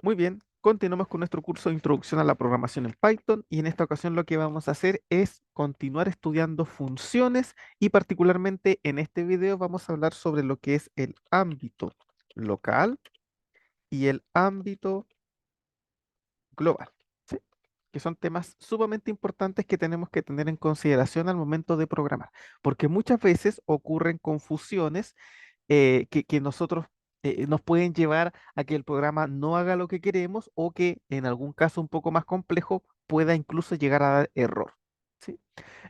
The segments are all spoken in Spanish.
Muy bien, continuamos con nuestro curso de Introducción a la Programación en Python y en esta ocasión lo que vamos a hacer es continuar estudiando funciones y particularmente en este video vamos a hablar sobre lo que es el ámbito local y el ámbito global, ¿sí? Que son temas sumamente importantes que tenemos que tener en consideración al momento de programar, porque muchas veces ocurren confusiones que nosotros nos pueden llevar a que el programa no haga lo que queremos o que en algún caso un poco más complejo pueda incluso llegar a dar error. ¿Sí?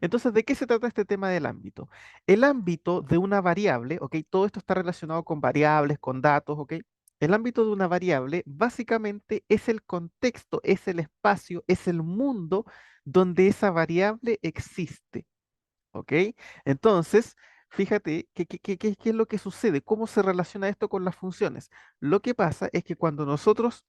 Entonces, ¿de qué se trata este tema del ámbito? El ámbito de una variable, ¿ok? Todo esto está relacionado con variables, con datos, ¿ok? El ámbito de una variable básicamente es el contexto, es el espacio, es el mundo donde esa variable existe. ¿Ok? Entonces, fíjate qué es lo que sucede, cómo se relaciona esto con las funciones. Lo que pasa es que cuando nosotros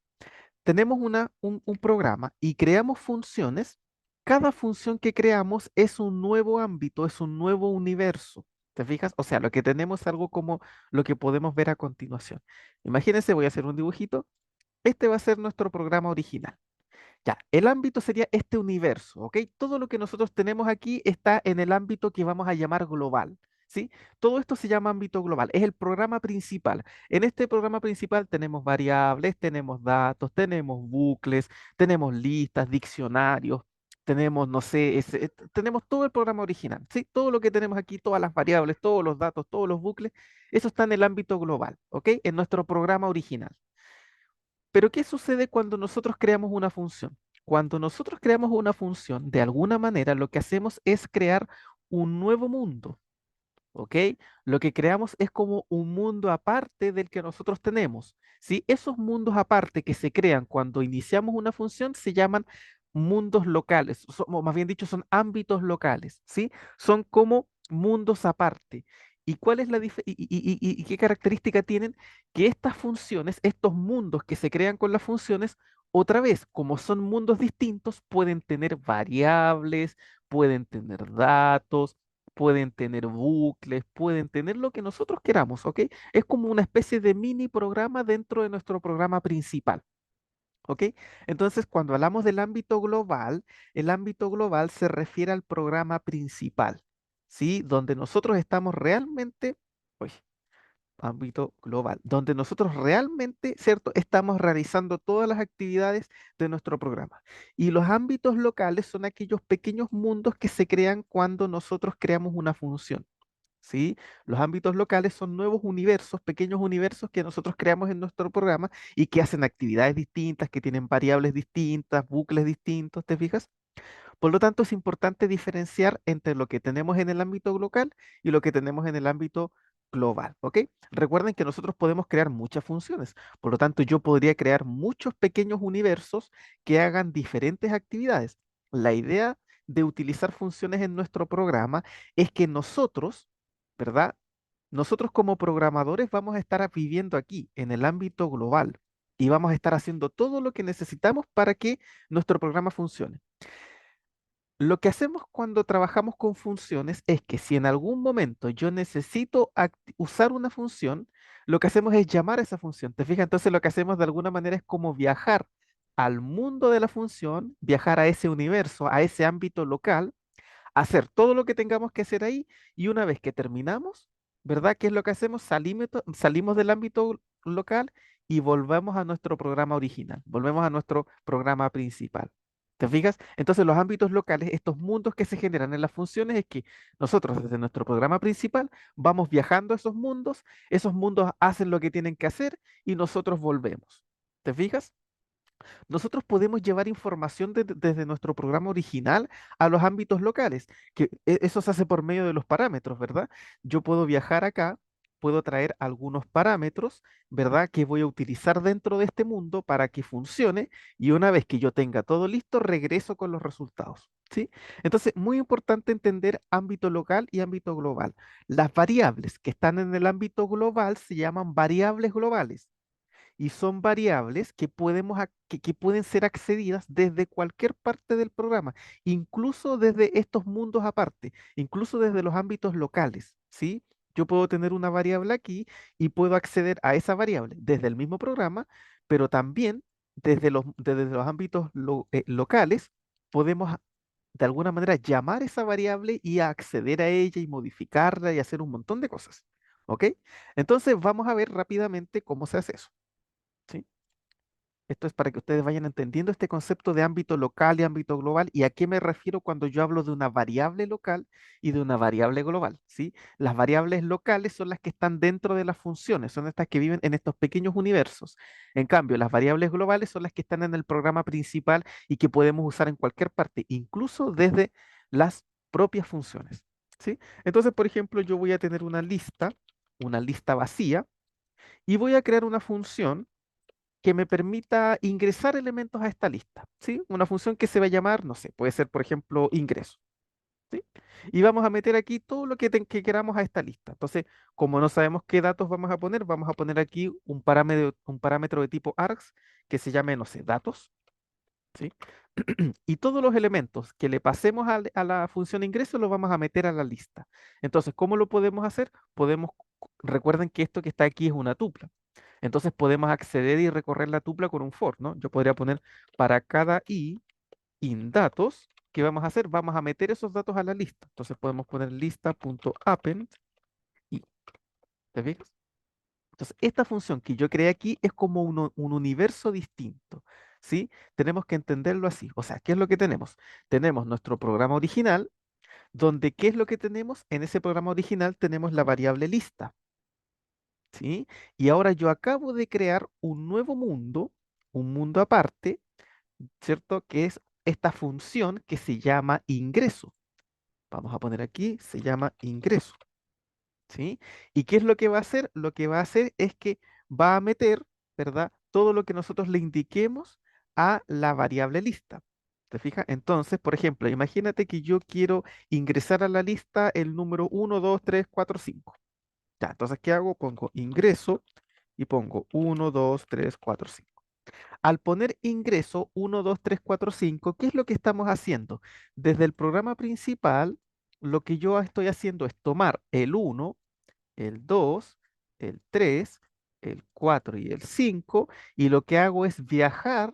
tenemos un programa y creamos funciones, cada función que creamos es un nuevo ámbito, es un nuevo universo. ¿Te fijas? O sea, lo que tenemos es algo como lo que podemos ver a continuación. Imagínense, voy a hacer un dibujito. Este va a ser nuestro programa original. Ya, el ámbito sería este universo, ¿ok? Todo lo que nosotros tenemos aquí está en el ámbito que vamos a llamar global, ¿sí? Todo esto se llama ámbito global, es el programa principal. En este programa principal tenemos variables, tenemos datos, tenemos bucles, tenemos listas, diccionarios, tenemos, no sé, tenemos todo el programa original, ¿sí? Todo lo que tenemos aquí, todas las variables, todos los datos, todos los bucles, eso está en el ámbito global, ¿ok? En nuestro programa original. Pero ¿qué sucede cuando nosotros creamos una función? Cuando nosotros creamos una función, de alguna manera lo que hacemos es crear un nuevo mundo, ¿ok? Lo que creamos es como un mundo aparte del que nosotros tenemos, ¿sí? Esos mundos aparte que se crean cuando iniciamos una función se llaman mundos locales, o más bien dicho, son ámbitos locales, ¿sí? Son como mundos aparte. ¿Y cuál es la y qué característica tienen? Que estas funciones, estos mundos que se crean con las funciones, otra vez, como son mundos distintos, pueden tener variables, pueden tener datos, pueden tener bucles, pueden tener lo que nosotros queramos, ¿ok? Es como una especie de mini programa dentro de nuestro programa principal, ¿ok? Entonces, cuando hablamos del ámbito global, el ámbito global se refiere al programa principal, ¿sí? Donde nosotros estamos realmente, uy, ámbito global, donde nosotros realmente, ¿cierto? Estamos realizando todas las actividades de nuestro programa. Y los ámbitos locales son aquellos pequeños mundos que se crean cuando nosotros creamos una función. ¿Sí? Los ámbitos locales son nuevos universos, pequeños universos que nosotros creamos en nuestro programa y que hacen actividades distintas, que tienen variables distintas, bucles distintos, ¿te fijas? Por lo tanto, es importante diferenciar entre lo que tenemos en el ámbito local y lo que tenemos en el ámbito global, ¿ok? Recuerden que nosotros podemos crear muchas funciones, por lo tanto, yo podría crear muchos pequeños universos que hagan diferentes actividades. La idea de utilizar funciones en nuestro programa es que nosotros, ¿verdad? Nosotros como programadores vamos a estar viviendo aquí, en el ámbito global, y vamos a estar haciendo todo lo que necesitamos para que nuestro programa funcione. Lo que hacemos cuando trabajamos con funciones es que si en algún momento yo necesito usar una función, lo que hacemos es llamar a esa función. ¿Te fijas? Entonces lo que hacemos de alguna manera es como viajar al mundo de la función, viajar a ese universo, a ese ámbito local, hacer todo lo que tengamos que hacer ahí y una vez que terminamos, ¿verdad? ¿Qué es lo que hacemos? Salimos del ámbito local y volvemos a nuestro programa original, volvemos a nuestro programa principal. ¿Te fijas? Entonces los ámbitos locales, estos mundos que se generan en las funciones, es que nosotros desde nuestro programa principal vamos viajando a esos mundos hacen lo que tienen que hacer y nosotros volvemos. ¿Te fijas? Nosotros podemos llevar información desde nuestro programa original a los ámbitos locales, que eso se hace por medio de los parámetros, ¿verdad? Yo puedo viajar acá, puedo traer algunos parámetros, ¿verdad? Que voy a utilizar dentro de este mundo para que funcione y una vez que yo tenga todo listo, regreso con los resultados. ¿Sí? Entonces, muy importante entender ámbito local y ámbito global. Las variables que están en el ámbito global se llaman variables globales y son variables que que pueden ser accedidas desde cualquier parte del programa, incluso desde estos mundos aparte, incluso desde los ámbitos locales, ¿sí? Yo puedo tener una variable aquí y puedo acceder a esa variable desde el mismo programa, pero también desde los ámbitos locales, podemos de alguna manera llamar esa variable y acceder a ella y modificarla y hacer un montón de cosas. ¿Ok? Entonces vamos a ver rápidamente cómo se hace eso. ¿Sí? Esto es para que ustedes vayan entendiendo este concepto de ámbito local y ámbito global y a qué me refiero cuando yo hablo de una variable local y de una variable global, ¿sí? Las variables locales son las que están dentro de las funciones, son estas que viven en estos pequeños universos. En cambio, las variables globales son las que están en el programa principal y que podemos usar en cualquier parte, incluso desde las propias funciones, ¿sí? Entonces, por ejemplo, yo voy a tener una lista vacía, y voy a crear una función que me permita ingresar elementos a esta lista, ¿sí? Una función que se va a llamar, no sé, puede ser, por ejemplo, ingreso, ¿sí? Y vamos a meter aquí todo lo que queramos a esta lista. Entonces, como no sabemos qué datos vamos a poner aquí un parámetro de tipo args que se llame, no sé, datos, ¿sí? Y todos los elementos que le pasemos a la función ingreso los vamos a meter a la lista. Entonces, ¿cómo lo podemos hacer? Recuerden que esto que está aquí es una tupla. Entonces podemos acceder y recorrer la tupla con un for, ¿no? Yo podría poner para cada i in datos, ¿qué vamos a hacer? Vamos a meter esos datos a la lista. Entonces podemos poner lista.append y, ¿te fijas? Entonces, esta función que yo creé aquí es como un universo distinto, ¿sí? Tenemos que entenderlo así. O sea, ¿qué es lo que tenemos? Tenemos nuestro programa original, donde ¿qué es lo que tenemos? En ese programa original tenemos la variable lista, ¿sí? Y ahora yo acabo de crear un mundo aparte, ¿cierto? Que es esta función que se llama ingreso. Vamos a poner aquí, se llama ingreso. ¿Sí? ¿Y qué es lo que va a hacer? Lo que va a hacer es que va a meter, ¿verdad? Todo lo que nosotros le indiquemos a la variable lista. ¿Te fijas? Entonces, por ejemplo, imagínate que yo quiero ingresar a la lista el número 1, 2, 3, 4, 5. Ya, entonces, ¿qué hago? Pongo ingreso y pongo 1, 2, 3, 4, 5. Al poner ingreso 1, 2, 3, 4, 5, ¿qué es lo que estamos haciendo? Desde el programa principal, lo que yo estoy haciendo es tomar el 1, el 2, el 3, el 4 y el 5, y lo que hago es viajar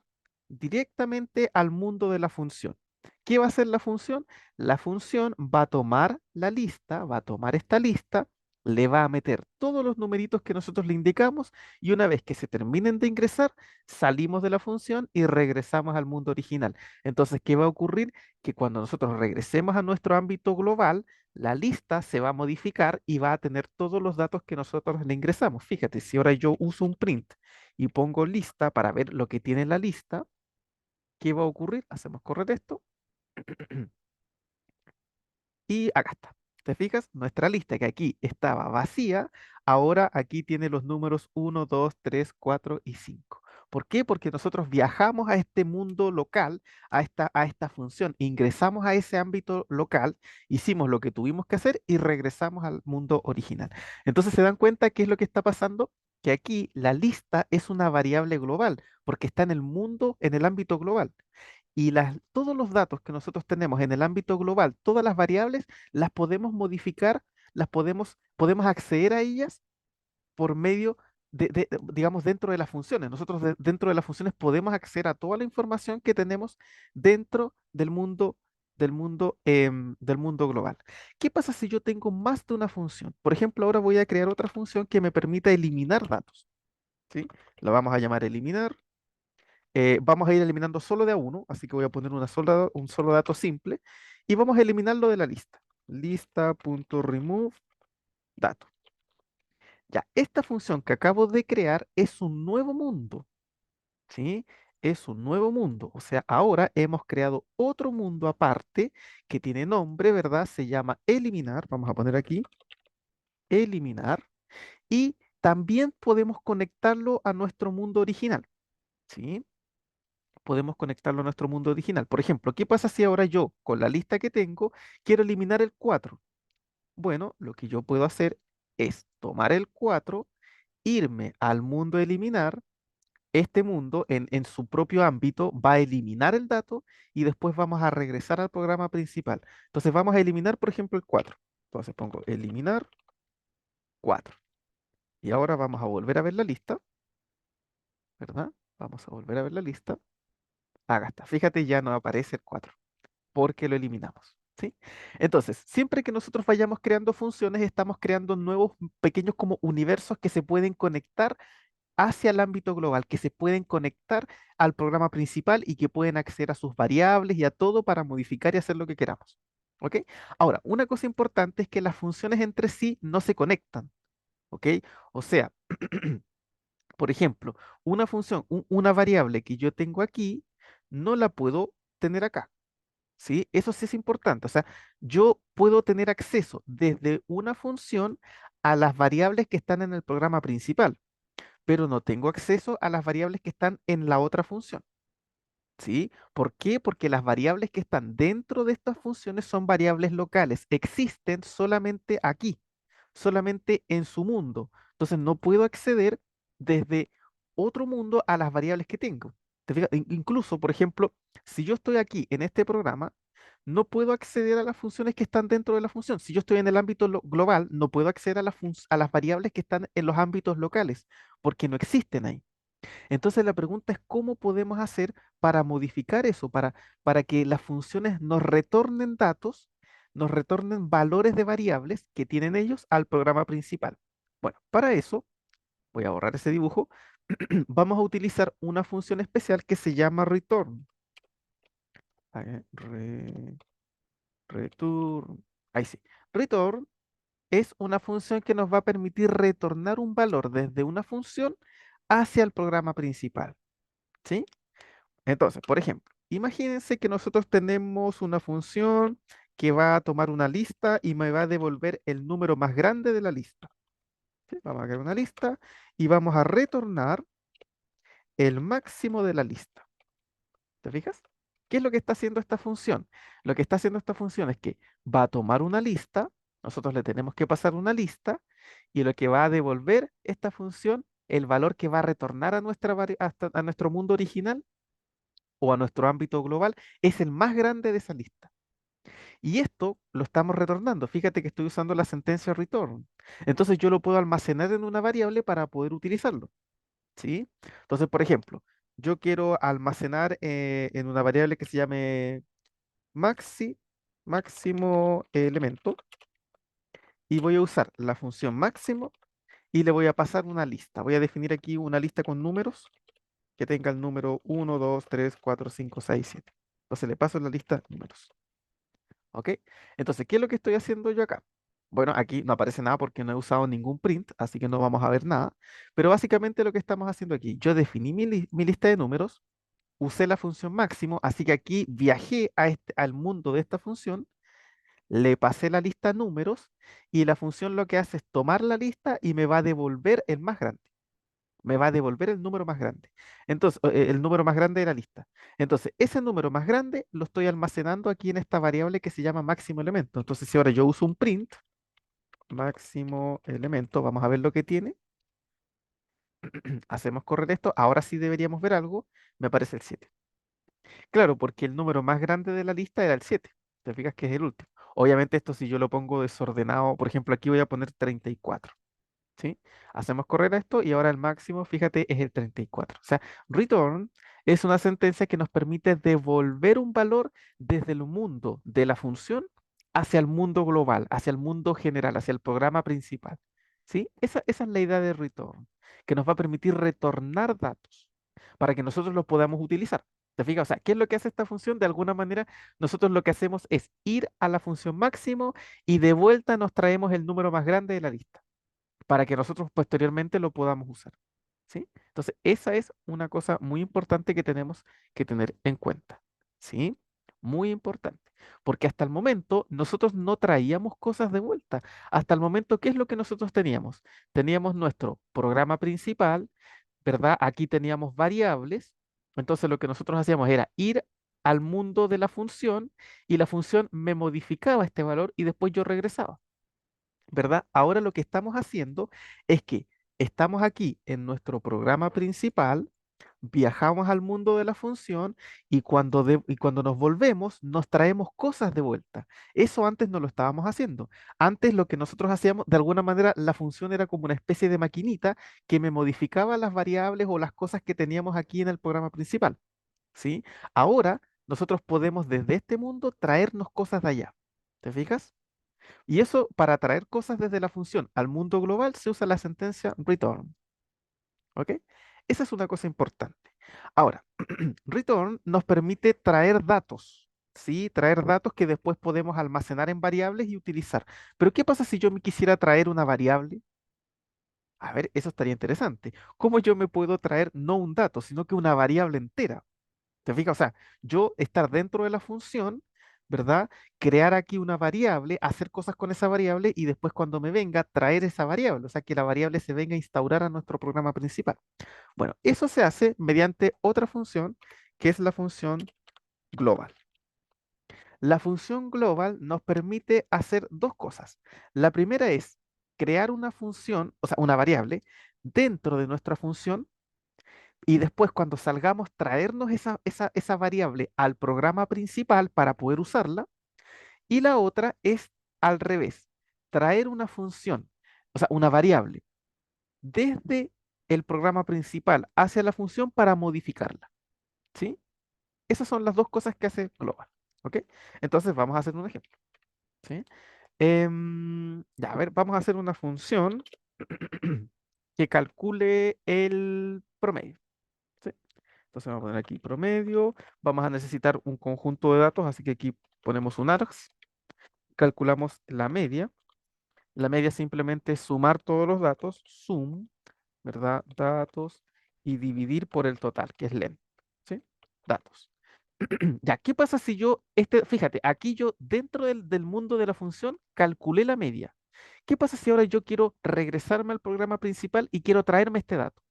directamente al mundo de la función. ¿Qué va a hacer la función? La función va a tomar la lista, va a tomar esta lista, le va a meter todos los numeritos que nosotros le indicamos y una vez que se terminen de ingresar, salimos de la función y regresamos al mundo original. Entonces, ¿qué va a ocurrir? Que cuando nosotros regresemos a nuestro ámbito global, la lista se va a modificar y va a tener todos los datos que nosotros le ingresamos. Fíjate, si ahora yo uso un print y pongo lista para ver lo que tiene la lista, ¿qué va a ocurrir? Hacemos correr esto y acá está. ¿Te fijas? Nuestra lista que aquí estaba vacía, ahora aquí tiene los números 1, 2, 3, 4 y 5. ¿Por qué? Porque nosotros viajamos a este mundo local, a esta función, ingresamos a ese ámbito local, hicimos lo que tuvimos que hacer y regresamos al mundo original. Entonces se dan cuenta qué es lo que está pasando, que aquí la lista es una variable global, porque está en el mundo, en el ámbito global. Y todos los datos que nosotros tenemos en el ámbito global, todas las variables, las podemos modificar, podemos acceder a ellas por medio digamos, dentro de las funciones. Nosotros dentro de las funciones podemos acceder a toda la información que tenemos dentro del mundo global. ¿Qué pasa si yo tengo más de una función? Por ejemplo, ahora voy a crear otra función que me permita eliminar datos, ¿sí? La vamos a llamar eliminar. Vamos a ir eliminando solo de a uno, así que voy a poner un solo dato simple y vamos a eliminarlo de la lista. Lista.remove dato. Ya, esta función que acabo de crear es un nuevo mundo, ¿sí? Es un nuevo mundo. O sea, ahora hemos creado otro mundo aparte que tiene nombre, ¿verdad? Se llama eliminar. Vamos a poner aquí eliminar. Y también podemos conectarlo a nuestro mundo original, ¿sí? Podemos conectarlo a nuestro mundo original. Por ejemplo, ¿qué pasa si ahora yo, con la lista que tengo, quiero eliminar el 4? Bueno, lo que yo puedo hacer es tomar el 4, irme al mundo eliminar. Este mundo, en su propio ámbito, va a eliminar el dato y después vamos a regresar al programa principal. Entonces vamos a eliminar, por ejemplo, el 4. Entonces pongo eliminar 4. Y ahora vamos a volver a ver la lista, ¿verdad? Vamos a volver a ver la lista. Acá está. Fíjate, ya no aparece el 4 porque lo eliminamos. ¿Sí? Entonces, siempre que nosotros vayamos creando funciones, estamos creando nuevos pequeños como universos que se pueden conectar hacia el ámbito global, que se pueden conectar al programa principal y que pueden acceder a sus variables y a todo para modificar y hacer lo que queramos. ¿Ok? Ahora, una cosa importante es que las funciones entre sí no se conectan. ¿Ok? O sea, por ejemplo, una función, una variable que yo tengo aquí, no la puedo tener acá. ¿Sí? Eso sí es importante. O sea, yo puedo tener acceso desde una función a las variables que están en el programa principal, pero no tengo acceso a las variables que están en la otra función. ¿Sí? ¿Por qué? Porque las variables que están dentro de estas funciones son variables locales, existen solamente aquí, solamente en su mundo. Entonces no puedo acceder desde otro mundo a las variables que tengo. ¿Te fijas? Incluso, por ejemplo, si yo estoy aquí en este programa, no puedo acceder a las funciones que están dentro de la función. Si yo estoy en el ámbito global, no puedo acceder a a las variables que están en los ámbitos locales, porque no existen ahí. Entonces la pregunta es cómo podemos hacer para modificar eso, para que las funciones nos retornen datos, nos retornen valores de variables que tienen ellos al programa principal. Bueno, para eso, voy a borrar ese dibujo, vamos a utilizar una función especial que se llama return. A ver, return. Ahí sí. Return es una función que nos va a permitir retornar un valor desde una función hacia el programa principal. ¿Sí? Entonces, por ejemplo, imagínense que nosotros tenemos una función que va a tomar una lista y me va a devolver el número más grande de la lista. ¿Sí? Vamos a crear una lista y vamos a retornar el máximo de la lista. ¿Te fijas? ¿Qué es lo que está haciendo esta función? Lo que está haciendo esta función es que va a tomar una lista, nosotros le tenemos que pasar una lista y lo que va a devolver esta función, el valor que va a retornar a a nuestro mundo original o a nuestro ámbito global, es el más grande de esa lista. Y esto lo estamos retornando. Fíjate que estoy usando la sentencia return. Entonces yo lo puedo almacenar en una variable para poder utilizarlo. ¿Sí? Entonces, por ejemplo, yo quiero almacenar en una variable que se llame máximo elemento, y voy a usar la función máximo y le voy a pasar una lista. Voy a definir aquí una lista con números que tenga el número 1, 2, 3, 4, 5, 6, 7. Entonces le paso la lista números. ¿Ok? Entonces, ¿qué es lo que estoy haciendo yo acá? Bueno, aquí no aparece nada porque no he usado ningún print, así que no vamos a ver nada. Pero básicamente lo que estamos haciendo aquí, yo definí mi lista de números, usé la función máximo, así que aquí viajé al mundo de esta función, le pasé la lista números y la función lo que hace es tomar la lista y me va a devolver el más grande, me va a devolver el número más grande. Entonces, el número más grande de la lista. Entonces, ese número más grande lo estoy almacenando aquí en esta variable que se llama máximo elemento. Entonces, si ahora yo uso un print, máximo elemento, vamos a ver lo que tiene. Hacemos correr esto. Ahora sí deberíamos ver algo. Me aparece el 7. Claro, porque el número más grande de la lista era el 7. Te fijas que es el último. Obviamente esto si yo lo pongo desordenado, por ejemplo, aquí voy a poner 34. ¿Sí? Hacemos correr a esto y ahora el máximo, fíjate, es el 34. O sea, return es una sentencia que nos permite devolver un valor desde el mundo de la función hacia el mundo global, hacia el mundo general, hacia el programa principal. ¿Sí? Esa es la idea de return, que nos va a permitir retornar datos para que nosotros los podamos utilizar. ¿Te fijas? O sea, ¿qué es lo que hace esta función? De alguna manera, nosotros lo que hacemos es ir a la función máximo y de vuelta nos traemos el número más grande de la lista para que nosotros posteriormente lo podamos usar. ¿Sí? Entonces, esa es una cosa muy importante que tenemos que tener en cuenta. ¿Sí? Muy importante. Porque hasta el momento nosotros no traíamos cosas de vuelta. Hasta el momento, ¿qué es lo que nosotros teníamos? Teníamos nuestro programa principal, ¿verdad? Aquí teníamos variables. Entonces, lo que nosotros hacíamos era ir al mundo de la función y la función me modificaba este valor y después yo regresaba. ¿Verdad? Ahora lo que estamos haciendo es que estamos aquí en nuestro programa principal, viajamos al mundo de la función y cuando nos volvemos, nos traemos cosas de vuelta. Eso antes no lo estábamos haciendo. Antes lo que nosotros hacíamos, de alguna manera, la función era como una especie de maquinita que me modificaba las variables o las cosas que teníamos aquí en el programa principal, ¿sí? Ahora nosotros podemos desde este mundo traernos cosas de allá. ¿Te fijas? Y eso, para traer cosas desde la función al mundo global, se usa la sentencia return. ¿Ok? Esa es una cosa importante. Ahora, return nos permite traer datos, ¿sí? Traer datos que después podemos almacenar en variables y utilizar. Pero ¿qué pasa si yo me quisiera traer una variable? A ver, eso estaría interesante. ¿Cómo yo me puedo traer no un dato, sino que una variable entera? ¿Te fijas? O sea, yo estar dentro de la función, ¿verdad? Crear aquí una variable, hacer cosas con esa variable y después cuando me venga, traer esa variable. O sea, que la variable se venga a instaurar a nuestro programa principal. Bueno, eso se hace mediante otra función que es la función global. La función global nos permite hacer dos cosas. La primera es crear una función, o sea, una variable dentro de nuestra función y después cuando salgamos traernos esa variable al programa principal para poder usarla. Y la otra es al revés, traer una función, o sea, una variable desde el programa principal hacia la función para modificarla. ¿Sí? Esas son las dos cosas que hace Global. ¿Ok? Entonces vamos a hacer un ejemplo. ¿Sí? Ya, a ver, vamos a hacer una función que calcule el promedio. ¿Sí? Entonces vamos a poner aquí promedio. Vamos a necesitar un conjunto de datos, así que aquí ponemos un args. Calculamos la media. La media simplemente es sumar todos los datos, sum, ¿verdad? Datos y dividir por el total, que es len. ¿Sí? Datos. Ya, ¿qué pasa si yo, fíjate, aquí yo dentro del mundo de la función calculé la media? ¿Qué pasa si ahora yo quiero regresarme al programa principal y quiero traerme este dato?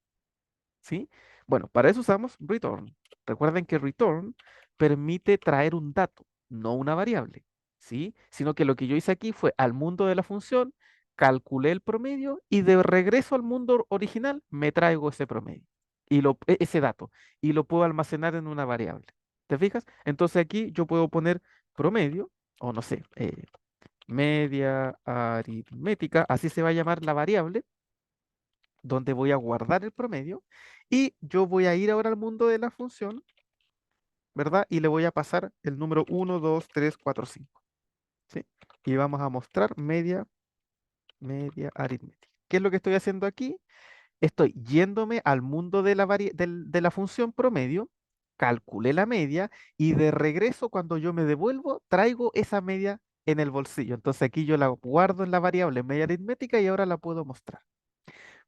¿Sí? Bueno, para eso usamos return. Recuerden que return permite traer un dato, no una variable, ¿sí? Sino que lo que yo hice aquí fue al mundo de la función, calculé el promedio y de regreso al mundo original me traigo ese promedio y ese dato y lo puedo almacenar en una variable. ¿Te fijas? Entonces aquí yo puedo poner promedio o no sé, media aritmética, así se va a llamar la variable donde voy a guardar el promedio y yo voy a ir ahora al mundo de la función, ¿verdad? Y le voy a pasar el número 1, 2, 3, 4, 5, ¿sí? Y vamos a mostrar media aritmética. ¿Qué es lo que estoy haciendo aquí? Estoy yéndome al mundo de de la función promedio, calculé la media y de regreso cuando yo me devuelvo, traigo esa media en el bolsillo. Entonces aquí yo la guardo en la variable media aritmética y ahora la puedo mostrar.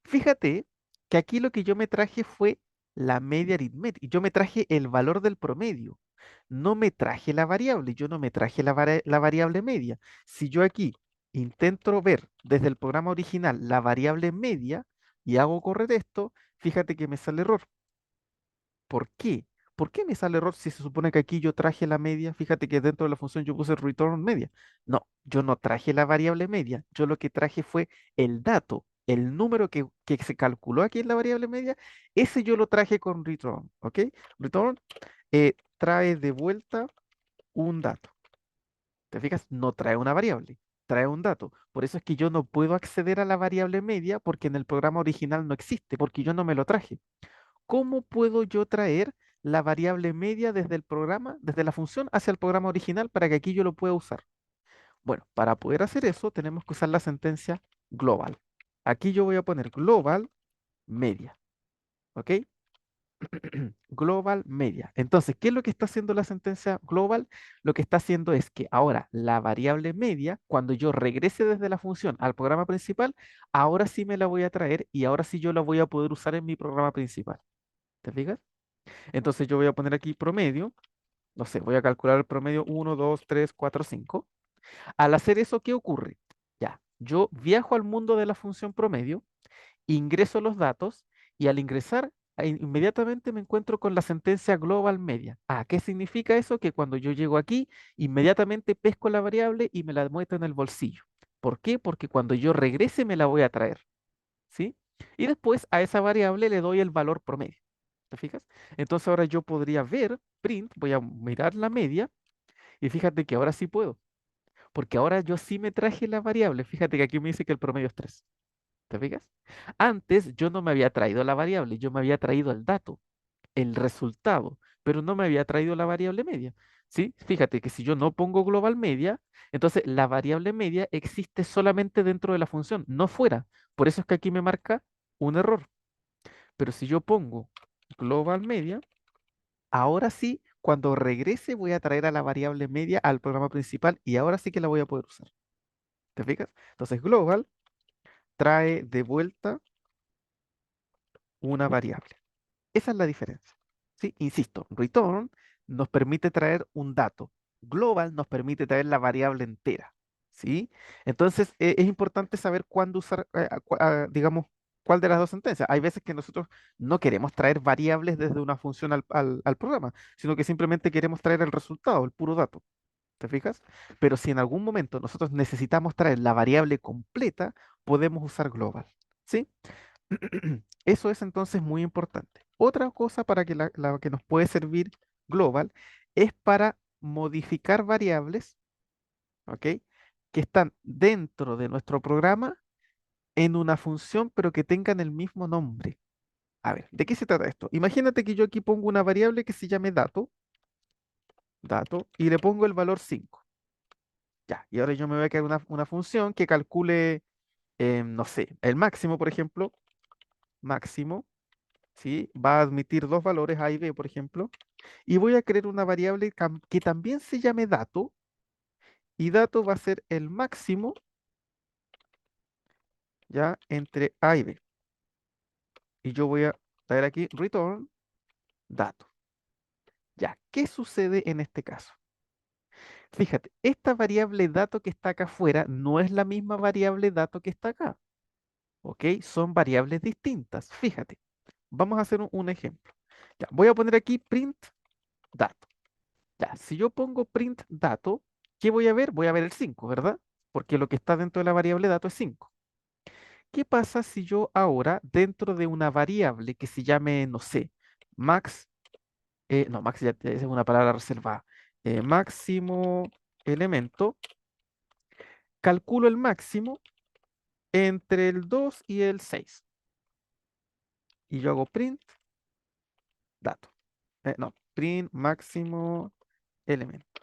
Fíjate que aquí lo que yo me traje fue la media aritmética. Yo me traje el valor del promedio. No me traje la variable. Yo no me traje la variable media. Si yo aquí intento ver desde el programa original la variable media y hago correr esto, fíjate que me sale error. ¿Por qué? ¿Por qué me sale error si se supone que aquí yo traje la media? Fíjate que dentro de la función yo puse return media. No, yo no traje la variable media. Yo lo que traje fue el dato, el número que se calculó aquí en la variable media. Ese yo lo traje con return, ¿ok? Return trae de vuelta un dato. ¿Te fijas? No trae una variable, trae un dato. Por eso es que yo no puedo acceder a la variable media porque en el programa original no existe, porque yo no me lo traje. ¿Cómo puedo yo traer la variable media desde el programa, desde la función hacia el programa original para que aquí yo lo pueda usar? Bueno, para poder hacer eso tenemos que usar la sentencia global. Aquí yo voy a poner global media, ¿ok? Global media. Entonces, ¿qué es lo que está haciendo la sentencia global? Lo que está haciendo es que ahora la variable media, cuando yo regrese desde la función al programa principal, ahora sí me la voy a traer y ahora sí yo la voy a poder usar en mi programa principal. ¿Te fijas? Entonces yo voy a poner aquí promedio, no sé, voy a calcular el promedio 1, 2, 3, 4, 5. Al hacer eso, ¿qué ocurre? Ya, yo viajo al mundo de la función promedio, ingreso los datos y al ingresar, inmediatamente me encuentro con la sentencia global media. Ah, ¿qué significa eso? Que cuando yo llego aquí, inmediatamente pesco la variable y me la meto en el bolsillo. ¿Por qué? Porque cuando yo regrese me la voy a traer, ¿sí? Y después a esa variable le doy el valor promedio. ¿Te fijas? Entonces ahora yo podría ver print, voy a mirar la media y fíjate que ahora sí puedo, porque ahora yo sí me traje la variable. Fíjate que aquí me dice que el promedio es 3. ¿Te fijas? Antes yo no me había traído la variable, yo me había traído el dato, el resultado, pero no me había traído la variable media. ¿Sí? Fíjate que si yo no pongo global media, entonces la variable media existe solamente dentro de la función, no fuera. Por eso es que aquí me marca un error. Pero si yo pongo global media, ahora sí, cuando regrese voy a traer a la variable media al programa principal y ahora sí que la voy a poder usar. ¿Te fijas? Entonces global trae de vuelta una variable. Esa es la diferencia. ¿Sí? Insisto, return nos permite traer un dato. Global nos permite traer la variable entera. ¿Sí? Entonces, es importante saber cuándo usar, digamos, cuál de las dos sentencias. Hay veces que nosotros no queremos traer variables desde una función al programa, sino que simplemente queremos traer el resultado, el puro dato. ¿Te fijas? Pero si en algún momento nosotros necesitamos traer la variable completa, podemos usar global. ¿Sí? Eso es entonces muy importante. Otra cosa para que la que nos puede servir global es para modificar variables, ¿ok? Que están dentro de nuestro programa en una función, pero que tengan el mismo nombre. A ver, ¿de qué se trata esto? Imagínate que yo aquí pongo una variable que se llame dato, y le pongo el valor 5. Ya, y ahora yo me voy a crear una función que calcule, no sé, el máximo, por ejemplo, máximo, ¿sí? Va a admitir dos valores A y B, por ejemplo, y voy a crear una variable que también se llame dato, y dato va a ser el máximo, ya, entre A y B. Y yo voy a traer aquí return dato. Ya, ¿qué sucede en este caso? Fíjate, esta variable dato que está acá afuera no es la misma variable dato que está acá, ¿ok? Son variables distintas. Fíjate, vamos a hacer un ejemplo. Ya, voy a poner aquí print dato. Ya, si yo pongo print dato, ¿qué voy a ver? Voy a ver el 5, ¿verdad? Porque lo que está dentro de la variable dato es 5. ¿Qué pasa si yo ahora, dentro de una variable que se llame, no sé, max, no, max ya es una palabra reservada, máximo elemento, calculo el máximo entre el 2 y el 6? Y yo hago print dato. No, print máximo elemento.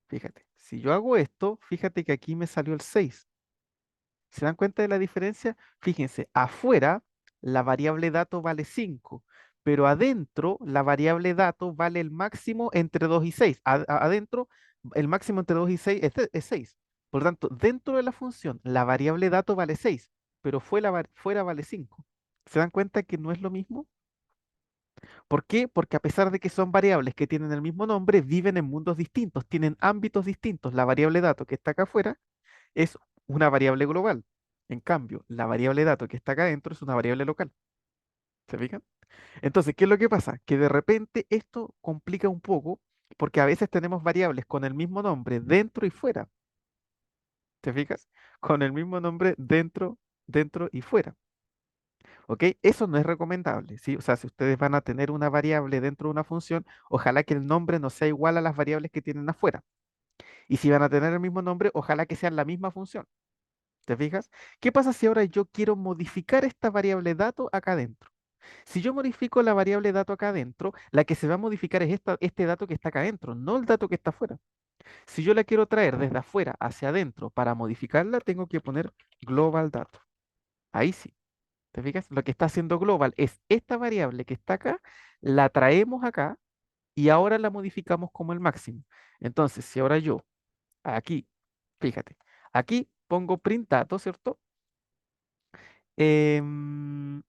Fíjate, si yo hago esto, fíjate que aquí me salió el 6. ¿Se dan cuenta de la diferencia? Fíjense, afuera la variable dato vale 5, pero adentro la variable dato vale el máximo entre 2 y 6. Adentro el máximo entre 2 y 6 es 6. Por lo tanto, dentro de la función la variable dato vale 6, pero fuera vale 5. ¿Se dan cuenta que no es lo mismo? ¿Por qué? Porque a pesar de que son variables que tienen el mismo nombre, viven en mundos distintos, tienen ámbitos distintos. La variable dato que está acá afuera es una variable global. En cambio, la variable dato que está acá adentro es una variable local. ¿Se fijan? Entonces, ¿qué es lo que pasa? Que de repente esto complica un poco porque a veces tenemos variables con el mismo nombre dentro y fuera. ¿Te fijas? Con el mismo nombre dentro y fuera. ¿Ok? Eso no es recomendable, ¿sí? O sea, si ustedes van a tener una variable dentro de una función, ojalá que el nombre no sea igual a las variables que tienen afuera. Y si van a tener el mismo nombre, ojalá que sean la misma función. ¿Te fijas? ¿Qué pasa si ahora yo quiero modificar esta variable dato acá adentro? Si yo modifico la variable dato acá adentro, la que se va a modificar es este dato que está acá adentro, no el dato que está afuera. Si yo la quiero traer desde afuera hacia adentro para modificarla, tengo que poner global dato. Ahí sí. ¿Te fijas? Lo que está haciendo global es esta variable que está acá, la traemos acá y ahora la modificamos como el máximo. Entonces, si ahora yo aquí, fíjate, aquí pongo print dato, ¿cierto? Em,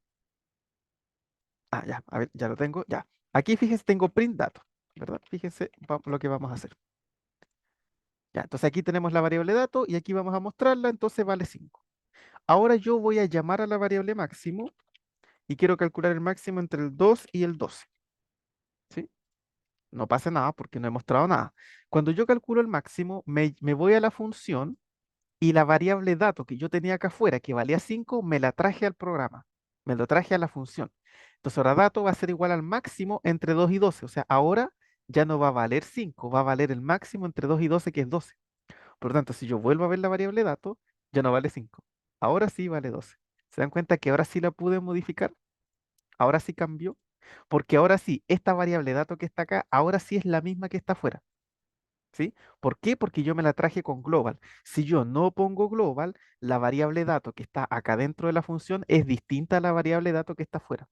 ya, a ver, ya lo tengo, ya. Aquí fíjense, tengo print dato, ¿verdad? Fíjense lo que vamos a hacer. Ya, entonces aquí tenemos la variable dato y aquí vamos a mostrarla, entonces vale 5. Ahora yo voy a llamar a la variable máximo y quiero calcular el máximo entre el 2 y el 12, ¿sí? No pasa nada porque no he mostrado nada. Cuando yo calculo el máximo, me voy a la función y la variable dato que yo tenía acá afuera, que valía 5, me la traje al programa, me lo traje a la función. Entonces ahora dato va a ser igual al máximo entre 2 y 12. O sea, ahora ya no va a valer 5, va a valer el máximo entre 2 y 12, que es 12. Por lo tanto, si yo vuelvo a ver la variable dato, ya no vale 5. Ahora sí vale 12. ¿Se dan cuenta que ahora sí la pude modificar? Ahora sí cambió. Porque ahora sí, esta variable dato que está acá, ahora sí es la misma que está afuera. ¿Sí? ¿Por qué? Porque yo me la traje con global. Si yo no pongo global, la variable dato que está acá dentro de la función es distinta a la variable dato que está afuera,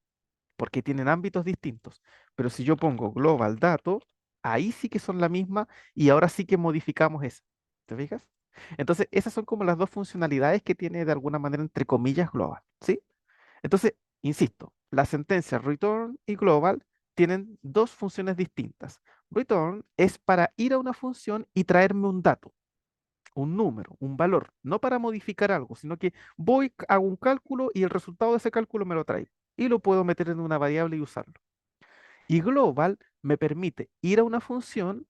porque tienen ámbitos distintos. Pero si yo pongo global dato, ahí sí que son la misma y ahora sí que modificamos eso. ¿Te fijas? Entonces, esas son como las dos funcionalidades que tiene de alguna manera, entre comillas, global. ¿Sí? Entonces, insisto, las sentencias return y global tienen dos funciones distintas. Return es para ir a una función y traerme un dato, un número, un valor, no para modificar algo, sino que voy, hago un cálculo y el resultado de ese cálculo me lo trae y lo puedo meter en una variable y usarlo. Y global me permite ir a una función,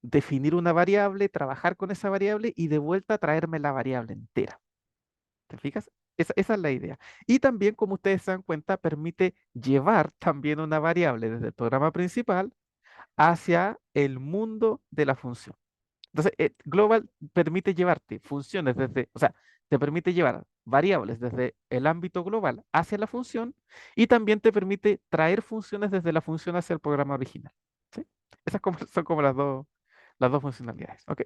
definir una variable, trabajar con esa variable y de vuelta traerme la variable entera. ¿Te fijas? Esa es la idea. Y también, como ustedes se dan cuenta, permite llevar también una variable desde el programa principal hacia el mundo de la función. Entonces, Global permite llevarte funciones desde, o sea, te permite llevar variables desde el ámbito global hacia la función y también te permite traer funciones desde la función hacia el programa original. ¿Sí? Esas son como las dos funcionalidades. Ok.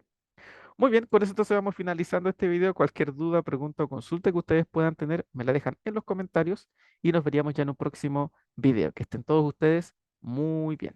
Muy bien, con eso entonces vamos finalizando este video. Cualquier duda, pregunta o consulta que ustedes puedan tener, me la dejan en los comentarios y nos veríamos ya en un próximo video. Que estén todos ustedes muy bien.